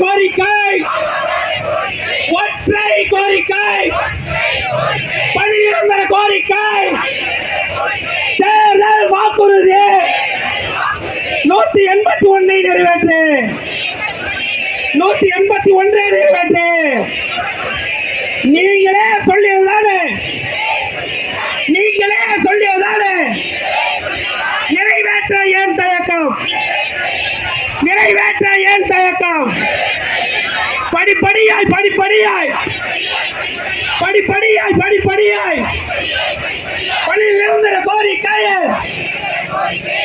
கோரிக்கை, ஒற்றை கோரிக்கை, பணி நிரந்தர கோரிக்கை, தேர்தல் வாக்குறுதி 181 நிறைவேற்று, 181 நிறைவேற்று. நீங்களே சொல்லியதுதானே, நீங்களே சொல்லியதுதானே, நிறைவேற்ற ஏன் தயக்கம், நிறைவேற்ற ஏன் தயக்கம்? படிப்படியாய் படிப்படியாய் படிப்படியாய் படிப்படியாய் பணி நிரந்தர கோரிக்கை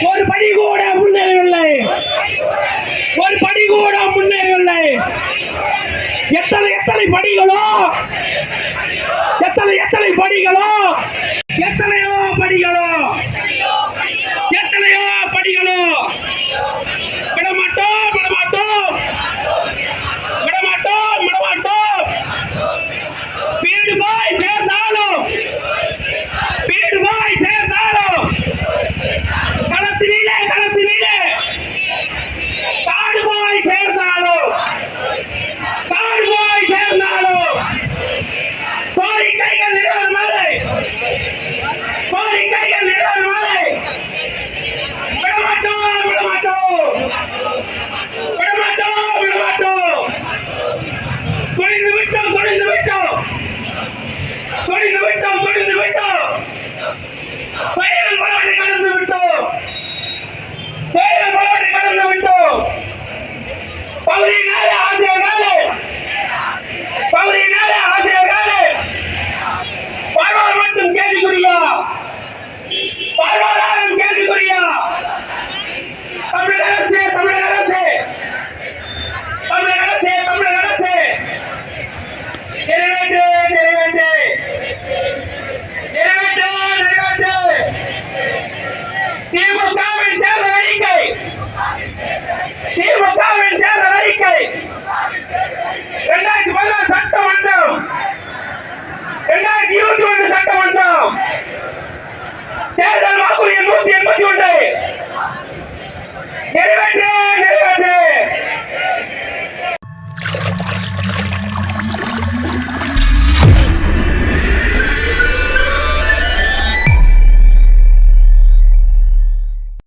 ஒரு படி கூட முன்னேறவில்லை.